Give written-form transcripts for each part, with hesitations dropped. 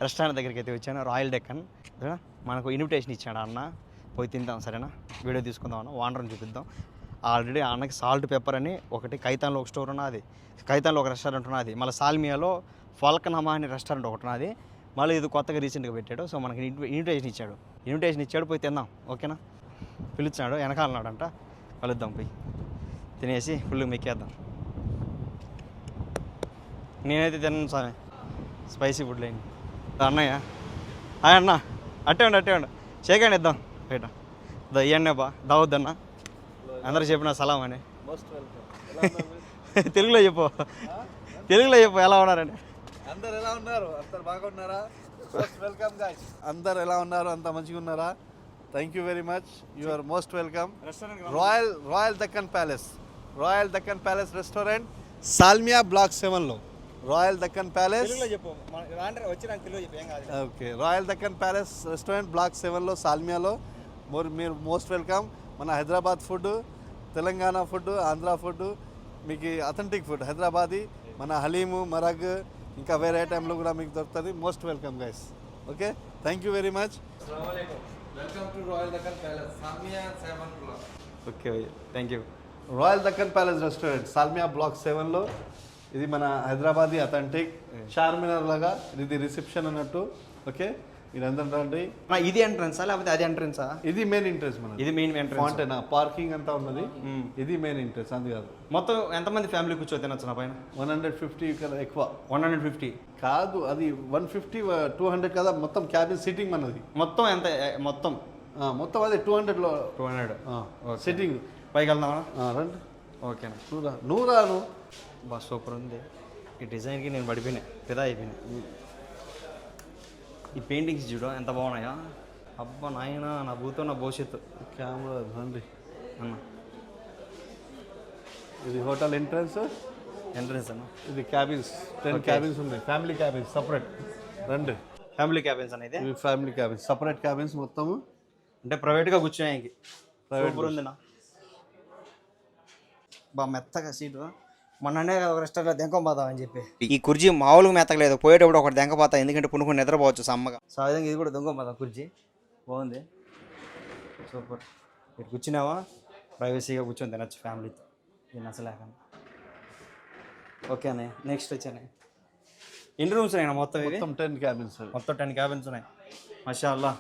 Restaurant దగ్గరికి అయితే వచ్చాను, రాయల్ డెక్కన్. మనకు ఇన్విటేషన్ ఇచ్చాడు అన్న, పోయి తిందాం సరేనా, వీడియో తీసుకుందాం అన్న, ఓనర్ని చూపిద్దాం. ఆల్రెడీ అన్నకి సాల్ట్ పెప్పర్ అని ఒకటి కైతాన్లో ఒక స్టోర్ ఉన్నది, కైతాన్లో ఒక రెస్టారెంట్ ఉన్నది, మళ్ళీ సాల్మియాలో ఫల్కనమా అనే రెస్టారెంట్ ఒకటి ఉన్నది, మళ్ళీ ఇది కొత్తగా రీసెంట్గా పెట్టాడు. సో మనకి ఇన్విటేషన్ ఇచ్చాడు, పోయి తిందాం ఓకేనా. పిలుచాడు, వెనకాలన్నాడంట, కలుద్దాం, పోయి తినేసి ఫుల్గా మెక్కేద్దాం. నేనైతే తిన్నాను స్వామి స్పైసీ ఫుడ్ లేని. అన్నయ్య హాయ్ అన్న, అట్టే ఉండు చేయకండి ఇద్దాం బయట ఇవ్వండి బా దావద్దన్న, అందరూ చెప్పిన సలాం అని. తెలుగులో చెప్పు ఎలా ఉన్నారండి అందరు? ఎలా ఉన్నారు? అందరు బాగున్నారా? Welcome guys. అందరు ఎలా ఉన్నారు? అంత మంచిగా ఉన్నారా? Thank you very much, you are most welcome. Royal Deccan palace restaurant, Salmiya block 7లో. Royal Deccan palace, okay, royal Deccan palace restaurant block 7లో సాల్మియాలో మీరు మోస్ట్ వెల్కమ్. మన Hyderabad food, Telangana food, Andhra food, మీకు అథెంటిక్ ఫుడ్ హైదరాబాదీ, మన హలీము, మరగ్, ఇంకా వేరే ఐటెంలో కూడా మీకు దొరుకుతుంది. Most welcome guys. Okay, thank you very much. Welcome to royal Deccan palace, Salmiya 7 block. Okay thank you. Royal Deccan palace restaurant Salmiya block 7లో. ఇది మన హైదరాబాదీ అథెంటిక్ చార్మినార్ లాగా, ఇది రిసెప్షన్ అన్నట్టు. ఓకే, ఇదంతా రండి. ఇది ఎంట్రన్సా లేకపోతే అది ఎంట్రన్సా? ఇది మెయిన్ ఎంట్రన్స్, మన ఇది మెయిన్ ఎంట్రన్స్. ఫౌంటైన్, పార్కింగ్ అంతా ఉన్నది. ఇది మెయిన్ ఎంట్రన్స్, అందు కాదు. మొత్తం ఎంతమంది ఫ్యామిలీ కూర్చో తినొచ్చు నా పైన? 150 కన్నా ఎక్కువ. 150 కాదు, అది 150 200 కదా, మొత్తం క్యాబిన్ సిట్టింగ్ మనది. మొత్తం ఎంత? మొత్తం అదే 200లో 200 సిట్టింగ్. పైకి వెళ్దామా? రండి. ఓకేనా, నువ్వు రాను. బా సూపర్ ఉంది. ఈ డిజైన్కి నేను పడిపోయినా, ఫిదా అయిపోయినా. ఈ పెయింటింగ్స్ చూడు ఎంత బాగున్నాయా, అబ్బా నాయన, నా భూతో నా భవిష్యత్తు. కెమెరా రండి అన్న. ఇది హోటల్ ఎంట్రన్స్ అన్న. ఇది క్యాబిన్స్, 10 క్యాబిన్స్ ఉన్నాయి, ఫ్యామిలీ క్యాబిన్స్ సపరేట్. రండి. ఫ్యామిలీ క్యాబిన్స్ అనేది ఇవి ఫ్యామిలీ క్యాబిన్స్, సపరేట్ క్యాబిన్స్ మొత్తము, అంటే ప్రైవేట్గా కూర్చునేకి. సూపర్ ఉంది నా, బాగా మెత్తగా సీటు. మొన్ననే ఒక రెస్టారెంట్లో దెంకపోతాం అని చెప్పి ఈ కుర్చీ మామూలుగా మెత్తకలేదు, పోయేటప్పుడు ఒకటి దెంకపోతా, ఎందుకంటే పునుకొని నిద్రపోవచ్చు సమ్మగా. సో ఆ విధంగా ఇది కూడా దొంగపోతాం కుర్చీ, బాగుంది సూపర్. ఇక్కడ కూర్చున్నావా ప్రైవసీగా కూర్చొని తినచ్చు ఫ్యామిలీతో, దీన్ని అసలు లేకుండా. ఓకే అనే, నెక్స్ట్ వచ్చానే. ఎన్ని రూమ్స్ ఉన్నాయి మొత్తం? ఇవి మొత్తం 10 క్యాబిన్స్. మొత్తం 10 క్యాబిన్స్ ఉన్నాయి, మాషా అల్లా.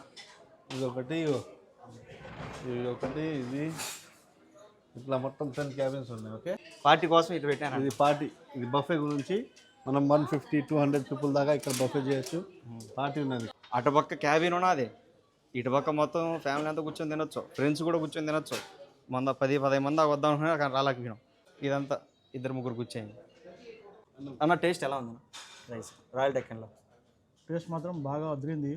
ఇది ఒకటి, ఇది ఇట్లా మొత్తం 10 క్యాబిన్స్ ఉన్నాయి. ఓకే, పార్టీ కోసం ఇటు పెట్టాను. ఇది పార్టీ, ఇది బఫే గురించి. మనం 150-200 పీపుల్ దాకా ఇక్కడ బఫే చేయొచ్చు. పార్టీ ఉన్నది. అటుపక్క క్యాబిన్ ఉన్నది, ఇటుపక్క మొత్తం ఫ్యామిలీ అంతా కూర్చొని తినొచ్చు, ఫ్రెండ్స్ కూడా కూర్చొని తినొచ్చు. 10-15 మంది దాకా వద్దాం అనుకున్నా, కానీ రాలేకపోయినాం. ఇదంతా 2-3 కూర్చొని. అన్న టేస్ట్ ఎలా ఉంది రైస్ రాయల్ డెక్కన్లో? టేస్ట్ మాత్రం బాగా అదిరింది.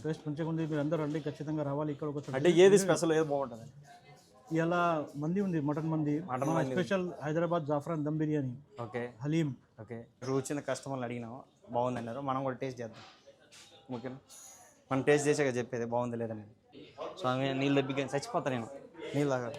టేస్ట్ మంచిగా ఉంది, మీరు అందరూ రండి, ఖచ్చితంగా రావాలి ఇక్కడ. ఒక అంటే ఏది స్పెషల్, ఏది బాగుంటుంది? ఇలా మంది ఉంది, మటన్ మంది స్పెషల్, హైదరాబాద్ జాఫ్రాన్ దమ్ బిర్యానీ, ఓకే, హలీం. ఓకే, వచ్చిన కస్టమర్లు అడిగినాము, బాగుంది అన్నారు. మనం కూడా టేస్ట్ చేద్దాం ఓకేనా. మనం టేస్ట్ చేసాక చెప్పేది బాగుంది లేదని. స్వామి నీళ్ళు దబ్బిగా చచ్చిపోతా నేను, నీళ్ళు తాగా.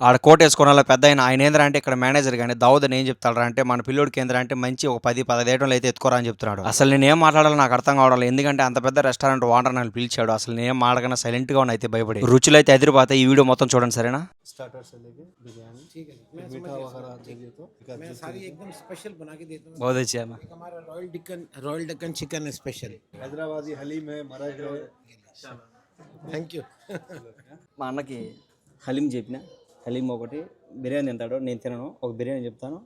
ఆడ కోట్ వేసుకోవడంలో పెద్ద ఆయన ఏంద్రా అంటే ఇక్కడ మేనేజర్ కానీ దావుద్ అని ఏం చెప్తాడు అంటే, మన పిల్లోడికి ఏంద్రా అంటే మంచి ఒక 10-15 ఐటెంలు అయితే ఎత్తుకోరా అని చెప్తున్నాడు. అసలు నేను ఏం మాట్లాడాలో నాకు అర్థం కావడం, ఎందుకంటే అంత పెద్ద రెస్టారెంట్ ఓనర్ నన్ను పిలిచాడు. అసలు నేనేం మాడకన్నా సైలెంట్గా ఉన్నా, అయితే భయపడి. రుచులు అయితే ఎదిరిపోతాయి. ఈ వీడియో మొత్తం చూడండి సరేనా. స్టార్టర్స్ బిర్యానీ, स्पेशल बना के देता हूँ। बहुत अच्छी है हमारा royal Deccan chicken special, Hyderabadi haleem है, మరాఠీ. Thank you. మా అన్నకి హలీం చెప్పిన, హలీం ఒకటి, బిర్యానీ తింటాడు, నేను తినను. ఒక బిర్యానీ చెప్తాను,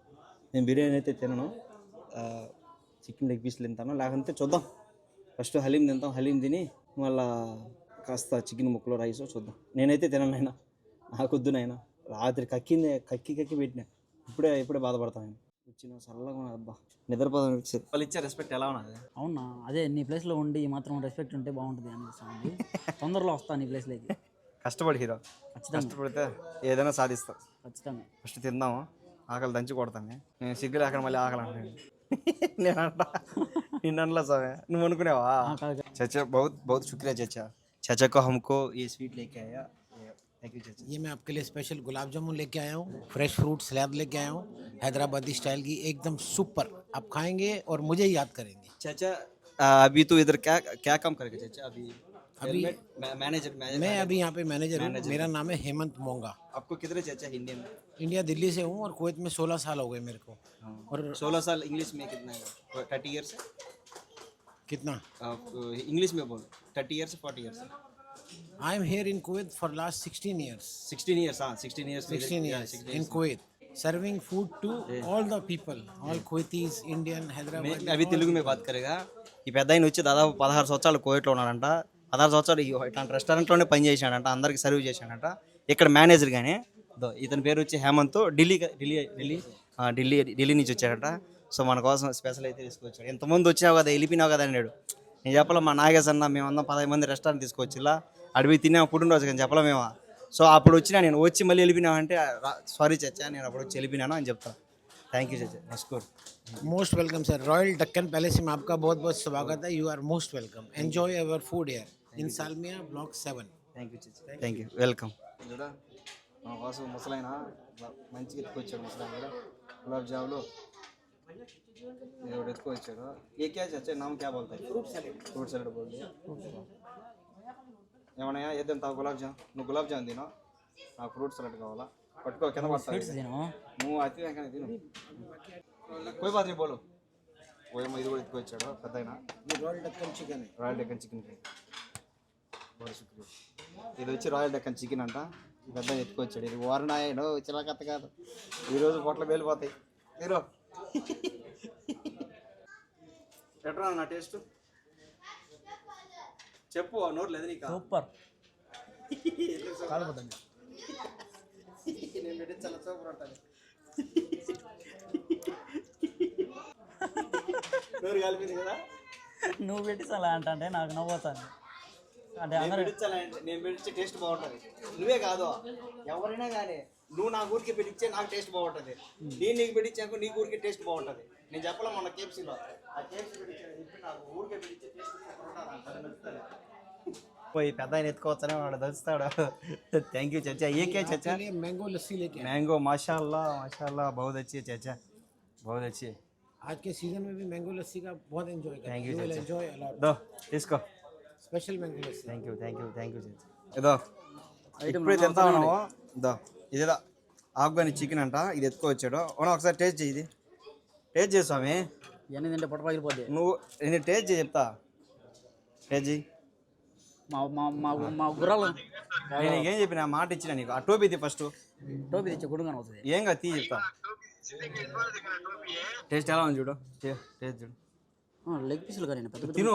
నేను బిర్యానీ అయితే తినను, చికెన్ లెగ్ పీస్లు తింటాను, లేకపోతే చూద్దాం. ఫస్ట్ హలీం తింటాం, హలీం తిని మళ్ళా కాస్త చికెన్ ముక్కలు రైస్ చూద్దాం. నేనైతే తినను అయినా, నాకొద్దు నాయన. రాత్రి కక్కి పెట్టినా, ఇప్పుడే బాధపడతాను. వచ్చిన చల్లగా అబ్బా నిద్రపోదాం అనిపించేది. వాళ్ళు ఇచ్చే రెస్పెక్ట్ ఎలా ఉన్నది? అవునా, అదే నీ ప్లేస్లో ఉండి ఈ మాత్రం రెస్పెక్ట్ ఉంటే బాగుంటుంది అనిపిస్తుంది. తొందరలో వస్తాను నీ ప్లేస్లోకి. కష్టపడి హీరో, కష్టపడితే ఏదైనా సాధిస్తావు. ఖచ్చితంగా. ఫస్ట్ తిందాము, ఆకలి దంచి కొడతాను. నేను సిగ్గు లేకుండా మళ్ళీ ఆకలి అంటాను. నేనంట నిన్నలా సమే నువ్వు అనుకునేవా? చచ్చా बहुत बहुत शुक्रिया चाचा को हमको ये स्वीट लेके आया. ये मैं आपके लिए स्पेशल गुलाब जामुन लेके आया हूँ, फ्रेश फ्रूट सलाद लेके आया हूँ, हैदराबादी स्टाइल की, एकदम सुपर. आप खाएंगे और मुझे याद करेंगे. चाचा अभी तो इधर क्या क्या काम करके चाचा अभी अभी मैनेजर मैं अभी यहाँ पे मैनेजर हूँ। मेरा नाम है हेमंत मोंगा। आपको कितने चाचा हिंदी में इंडिया दिल्ली से हूँ और कुवैत में 16 साल हो गए मेरे को। और 16 साल इंग्लिश में कितना है 30 इयर्स कितना आप इंग्लिश में बोलो 30 years 40 years I am here in Kuwait for last 16 years 16 years हाँ 16 years 16 years in Kuwait serving food to all the people, all Kuwaitis, Indian, Hyderabad. అవి తెలుగు మీద బాత్ కరేగా ఈ పెద్ద ఆయన వచ్చి దాదాపు 16 సంవత్సరాలు కోవిట్లో ఉన్నాడంట 16 సంవత్సరాలు ఇట్లాంటి రెస్టారెంట్లోనే పని చేశాడంట అందరికి సర్వ్ చేశాడంట ఇక్కడ మేనేజర్ గానే ఇతని పేరు వచ్చి హేమంత్ ఢిల్లీ నుంచి వచ్చాడట సో మన కోసం స్పెషల్ అయితే తీసుకొచ్చాడు ఎంతమంది వచ్చినావు కదా వెళ్ళిపోయినావు కదా అన్నాడు నేను చెప్పాల మా నాగేశ్ అన్న మేమందరం 10 మంది రెస్టారెంట్ తీసుకొచ్చి ఇలా అడిగి తినే పుట్టినరోజు కానీ చెప్పలే మేము సో అప్పుడు వచ్చినా నేను వచ్చి మళ్ళీ వెళ్ళిపోయినావు అంటే సారీ చచ్చా నేను అప్పుడు వచ్చి వెళ్ళిపోయినాను అని చెప్తాను థ్యాంక్ యూ చచ్చా మస్కూర్ Most welcome, sir. Royal Deccan Palace में आपका बहुत बहुत स्वागत है. You are most welcome. Enjoy our food here in Salmia Block 7. Thank you చచ్చా థ్యాంక్ యూ వెల్కమ్ చూడా మా కోసం ముసలైన మంచిగా ఎత్తుకొచ్చాడు ముసలైన కూడా గులాబ్ జాములు ఎవడు ఎత్తుకొచ్చాడు ఏ క్యా చచ్చా నామ్ క్యా బోల్తాయి ఫ్రూట్ సలాడ్ బోల్ది ఏమన్నా ఏద్దాం తావు గులాబ్ జామ్ నువ్వు గులాబ్ జామ్ తినో నాకు ఫ్రూట్ సలాడ్ కావాలా పట్టుకో కింద పడతావు నువ్వు అతి వెంకనే తిను कोई बात नहीं बोलो वो ఇది కూడా ఎత్తుకొచ్చాడు పెద్ద ఆయన Royal Deccan chicken है. రాయల్ డెక్కన్ చికెన్ బహుత్ శుక్రియా ఇది వచ్చి రాయల్ డెక్కన్ చికెన్ అంట పెద్ద ఎత్తుకొచ్చాడు ఇది వారణాయడు చిలకత్త కాదు ఈరోజు పొట్ల వెళ్ళిపోతాయి మీరు ఎట్రా నా టేస్ట్ చెప్పు నోరు లేదు నీకు సూపర్ నేను పెట్టి చాలా సూపర్ ఉంటుంది నోరు కలిపింది కదా నువ్వు పెట్టి అలా అంటే నాకు నవ్వుతాను అంటే అందరూ నేను పెట్టించే టేస్ట్ బాగుంటుంది నువ్వే కాదు ఎవరైనా కానీ నువ్వు నా ఊరికి పెట్టించే నాకు టేస్ట్ బాగుంటుంది నేను నీకు పెట్టించాక నీ ఊరికి టేస్ట్ బాగుంటుంది నేను చెప్పలే మొన్న కేఎఫ్సీలో ఆ కేఎఫ్సీ పెట్టించాను చెప్పి నాకు ఊరికే పెట్టించే టేస్ట్ పోయి పెద్ద ఆయన ఎత్తుకోవచ్చనే వాడు దలుస్తాడు థ్యాంక్ యూ చచ్చా ఏ కే చచ్చా चलिए मैंगो लस्सी लेके आए. मैंगो माशाल्लाह बहुत अच्छी है चाचा बहुत अच्छी है आज के सीजन में भी मैंगो लस्सी का बहुत एंजॉय करें. Thank you, You will चाचा. enjoy a lot. దో తీసుకో Special mango lassi. Thank you చాచా ఇదో ఇప్పుడే తింటా ఉన్నావు ఇదో ఇదేదో ఆఫ్ఘనీ చికెన్ అంట ఇది ఎత్తుకోవచ్చాడు అవునా ఒకసారి టేస్ట్ చేయి ఇది టేస్ట్ చేయి స్వామి ఇవన్నీ తింటే పొట్ట పగిలిపోద్ది నువ్వు నేను టేస్ట్ చేయి చెప్తా టేస్ట్ చేయి మా మా మా మా గుర్రాలు నేను ఏం చెప్పిన మాట ఇచ్చిన నీకు ఆ టోపీ తీ ఫస్ట్ టోపీ తెచ్చి గుడుగానే అవుతుంది ఏం కాదు తీ చెప్తా టేస్ట్ ఎలా ఉంది చూడు టేస్ట్ చూడు లెగ్ పీసులు కానీ పెద్ద తిను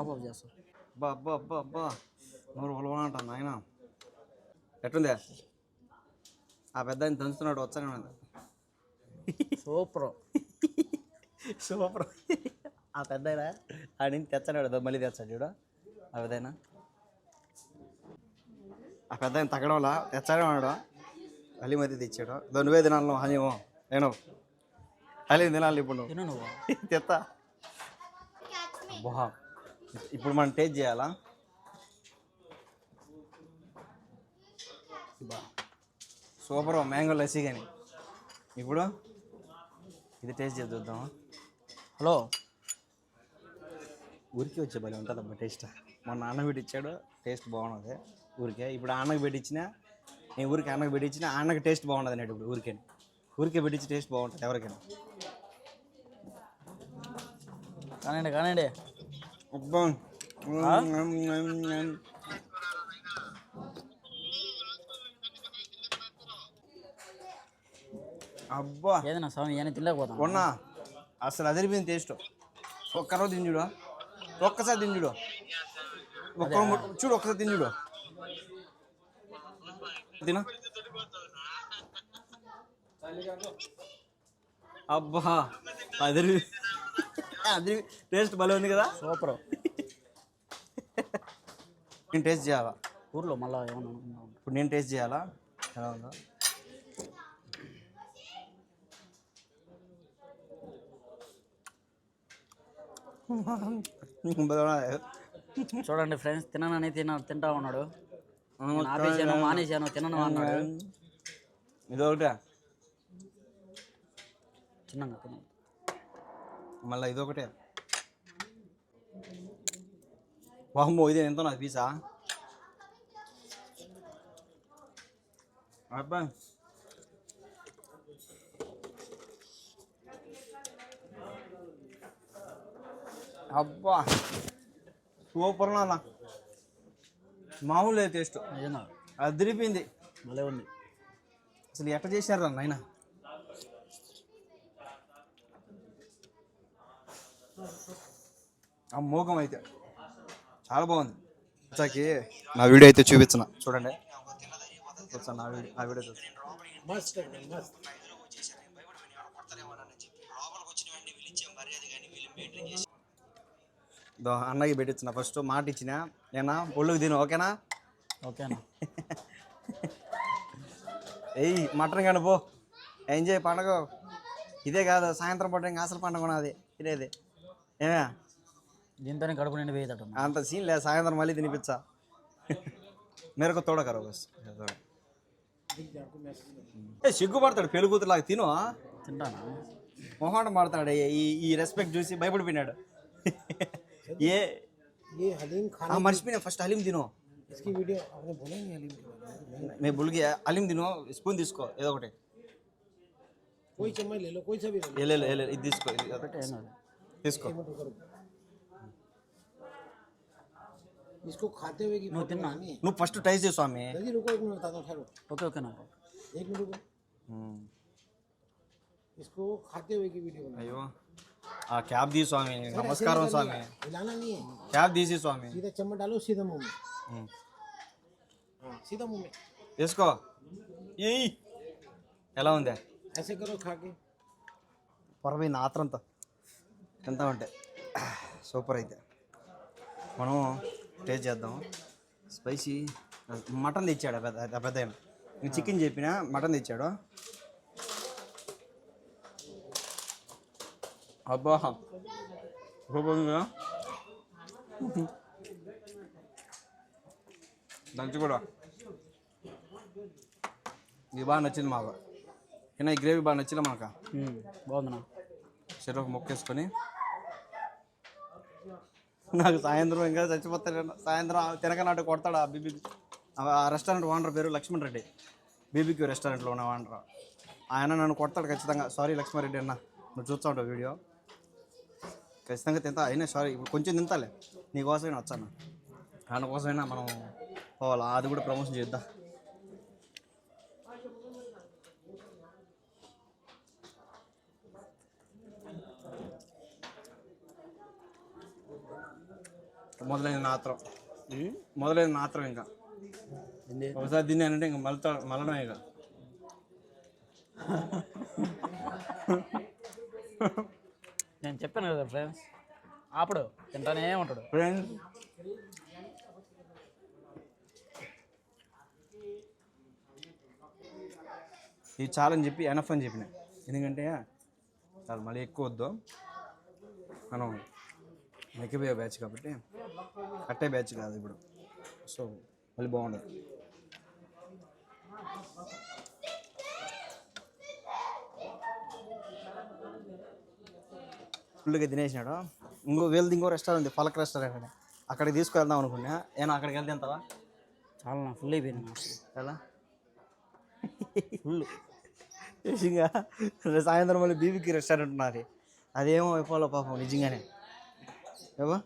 ఆఫ్ ఆఫ్ చేస్తాను అబ్బా నూరు పొలవా అంటాను నాయన ఎట్లుందే ఆ పెద్ద ఆయన దంచుతున్నాడు వచ్చానే సూపర్ సూపర్ ఆ పెద్ద ఆయన ఆడిని తెచ్చాడు మళ్ళీ తెచ్చాడు చూడు ఆ పెద్ద ఆయన ఆ పెద్ద ఆయన తగ్గడం వల్ల తెచ్చాడే ఉన్నాడు హలీం అయితే తెచ్చాడు నువ్వే తినాలి హలీమో నేను హలీం తినాలి ఇప్పుడు నువ్వు తిను నువ్వు తెత్తా బా ఇప్పుడు మనం టేస్ట్ చేయాలా సూపర్ మ్యాంగో లస్సీ కానీ ఇప్పుడు ఇది టేస్ట్ చేసి చూద్దామా హలో ఊరికి వచ్చే భలే ఉంటుంది అబ్బా టేస్ట్ మా నాన్న పెట్టించాడు టేస్ట్ బాగున్నది ఊరికే ఇప్పుడు అన్నకు పెట్టించినా నేను ఊరికి అన్నకు పెట్టించిన అన్నకు టేస్ట్ బాగుంటుంది అన్నట్టు ఇప్పుడు ఊరికే పెట్టించి టేస్ట్ బాగుంటుంది ఎవరికైనా కానండి అబ్బా అబ్బా ఏదైనా స్వామి ఏమైనా తినలేకపోతాను కొన్నా అసలు అదిరిపోయింది టేస్ట్ ఒక్కరోజు తింజుడు ఒక్కసారి తింజుడు చూడు ఒక్కసారి తింజుడు తిన అబ్బా అదిరి టేస్ట్ భలే ఉంది కదా సూపర్ నేను టేస్ట్ చేయాలా ఊర్లో మళ్ళీ ఏమన్నా ఇప్పుడు నేను టేస్ట్ చేయాలా ఎలా ఉందో చూడండి ఫ్రెండ్స్ తిననని తింటా ఉన్నాడు నేను ఆపేసాను మానేశాను తినను అన్నాడు ఇది ఒకటే చిన్నగా తిన మళ్ళీ ఇదొకటే వామ్మో ఇది ఎంతో నాకు పీసా అబ్బా అబ్బా సూపర్ నాన్న మామూలు లేదు టేస్ట్ నిజంగా అదిరిపోయింది భలే ఉంది. అసలు ఎట్ట చేశారు నాయన ఆ మోగం అయితే చాలా బాగుంది. వచ్చాకి నా వీడియో అయితే చూపించిన చూడండి వచ్చా నా వీడియో చూసి मस्त एकदम मस्त. అన్నకి పెట్టించిన ఫస్ట్ మాట ఇచ్చిన నేనా ఒళ్ళుకి తిను ఓకేనా ఓకేనా? ఏయ్ మటన్ కానీ పో ఎంజాయ్ పండగ ఇదే కాదు సాయంత్రం పూట ఇంకా అసలు పండగ ఉన్నది తినేది ఏమే దీంతోనే కడుపు నిండి వేయదట. అంత సీన్ లేదు సాయంత్రం మళ్ళీ తినిపించా మేరకు తోడకరు సిగ్గుపడతాడు పెళ్లి కూతురులాగా తిను తింటానా? మొహాట మాడతాడు ఈ రెస్పెక్ట్ చూసి భయపడిపోయినాడు ఏ ये हलीम खाने మర్చిపోయినా ఫస్ట్ హలీం తిను इसकी वीडियो आपने बोला नहीं हलीम के बारे में? మేము బుల్గి హలీం తిను స్పూన్ తీసుకో ఏదో ఒకటి कोई चम्मच ले लो, कोई सा भी ले लो. వెళ్ళి ఇది తీసుకో ఇది ఏం కాదు. తీసుకో इसको खाते हुए की नो, फोटो तिन्ना। बनानी है. నువ్వు ఫస్ట్ టైస్ చేయి స్వామి दादी रुको, एक मिनट बताता हूँ. ठहरो, ఓకే ఓకే నాకు. एक मिनट रुको. इसको खाते हुए की वीडियो बनानी అయ్యో ఆ క్యాబ్ తీ స్వామి है. నమస్కారం ऐसे नहीं స్వామి करनी है, हिलाना नहीं है. క్యాబ్ తీసి స్వామి सीधा चम्मच डालो, सीधा मुंह में. हाँ, सीधा मुंह में. తీసుకో ఏయ్ ఎలా ఉంది ऐसे करो खा के. పొరపోయింది ఆత్రంతో ఎంత ఉంటే సూపర్ అయితే మనం టేస్ట్ చేద్దాం స్పైసీ మటన్ తెచ్చాడు పెద్ద నేను చికెన్ చెప్పిన మటన్ తెచ్చాడు అబ్బా సూపర్ ఉంది కదా దంచి కూడా ఇది బాగా నచ్చింది మాకు ఈ గ్రేవీ బాగా నచ్చిందా మనకు బాగుందన్నా. చెరుకు మొక్కేసుకొని నాకు సాయంత్రం ఇంకా చచ్చిపోతాడు సాయంత్రం తినకనాటు కొడతాడు ఆ బీబీ ఆ రెస్టారెంట్ ఓనర్ పేరు లక్ష్మణ్ రెడ్డి బీబీక్యూ రెస్టారెంట్లో ఉన్న ఓనర్ ఆయన నన్ను కొడతాడు ఖచ్చితంగా సారీ లక్ష్మణ్ రెడ్డి అన్న నువ్వు చూస్తూ ఉంటావు వీడియో ఖచ్చితంగా తింటా అయినా సారీ ఇప్పుడు కొంచెం తింటాలే నీకోసమైనా వచ్చాను ఆయన కోసమైనా మనం పోవాలా అది కూడా ప్రమోషన్ చేద్దాం మొదలైన నాత్రం ఇంకా ఒకసారి తిన్నానంటే ఇంకా మలడమే ఇక నేను చెప్పాను కదా ఫ్రెండ్స్, అప్పుడు తింటానే ఉంటాడు. ఫ్రెండ్స్ ఇది చాలని చెప్పి ఎనఫ్ అని చెప్పిన ఎందుకంటే చాలా మళ్ళీ ఎక్కువ వద్దు మనం ఎక్కిపోయే బ్యాచ్ కాబట్టి కట్టే బ్యాచ్ కాదు ఇప్పుడు సో మళ్ళీ బాగుండదు ఫుల్గా తినేసినాడు ఇంకో రెస్టారెంట్ ఉంది ఫలక్ రెస్టారెంట్ అని అక్కడికి తీసుకువెళ్దాం అనుకున్నా ఏమో అక్కడికి వెళ్తే ఎంతవా చాలా నా ఫుల్ అయిపోయింది నాకు. ఎలా ఫుల్ నిజంగా సాయంత్రం మళ్ళీ బీబీకి రెస్టారెంట్ ఉన్నది అదేమో అయిపోలే పాపం నిజంగానే ఏవా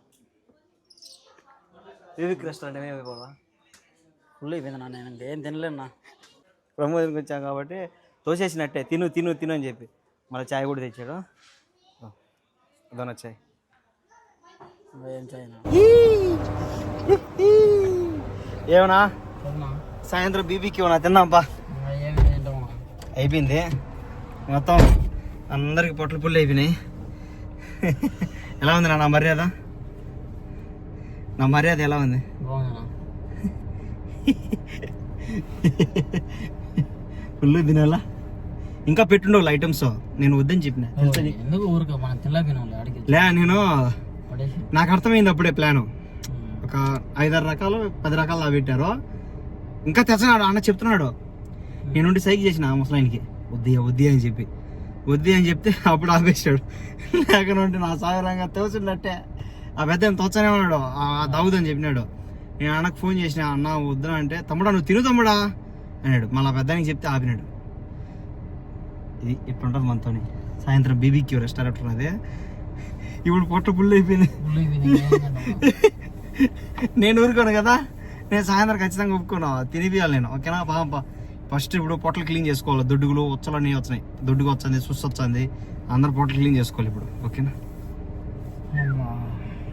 బీబీకి రెస్టారెంట్ ఏమేమి అయిపోదా ఫుల్ అయిపోయింది నా. నేను ఇంకేం తినలేను. ప్రమోదన్కి వచ్చాం కాబట్టి తోసేసినట్టే తిను తిను తిను అని చెప్పి మళ్ళీ చాయ్ కూడా తెచ్చాడు అదొన చాయ్ ఏం చేయను. ఏమన్నా సాయంత్రం బీబీకి ఏమన్నా తిన్నాంపా ఏమి తింటాము. అయిపోయింది మొత్తం అందరికి పొట్లు పుల్లు అయిపోయినాయి ఎలా ఉంది నా మర్యాద ఎలా ఉంది బాగుందన్నా. ఫుల్ తినాలా ఇంకా పెట్టుండవు ఐటమ్స్ నేను వద్దని చెప్పిన ఎందుకు ఊరికే మనం తినలేకపోయినాం అడిగి లే నేను పడేసి. నాకు అర్థమైంది అప్పుడే ప్లాను ఒక 5-6 రకాలు 10 రకాలు లా పెట్టారు ఇంకా తెచ్చినాడు అన్న చెప్తున్నాడు నేనుండి సైకి చేసిన ముసలాయనికి వద్ది అని చెప్తే అప్పుడు ఆపేశాడు లేకనుంటే నా సాగరంగా తోసినట్టే ఆ పెద్ద ఏం తోచనే ఉన్నాడు, దాగుదని చెప్పినాడు. నేను అన్నకు ఫోన్ చేసిన, అన్న వద్దునా అంటే, తమ్ముడా నువ్వు తిను తమ్ముడా అన్నాడు. మళ్ళీ ఆ పెద్దానికి చెప్తే ఆపినాడు. ఇది ఎట్లుంటుంది మనతోని. సాయంత్రం బీబీక్యూ రెస్టారెంట్ ఉన్నది. ఇప్పుడు పొట్ట పుల్లు అయిపోయింది. నేను ఊరుకోను కదా, నేను సాయంత్రం ఖచ్చితంగా ఒప్పుకున్నా, తినిపియాలి నేను. ఓకేనా? పాప ఫస్ట్ ఇప్పుడు పొట్టలు క్లీన్ చేసుకోవాలి. దొడ్డుగులు ఉచ్చలు అన్నీ వచ్చినాయి. దొడ్డుగా వచ్చింది, సుస్సు వచ్చింది, అందరు పొట్టలు క్లీన్ చేసుకోవాలి ఇప్పుడు. ఓకేనా?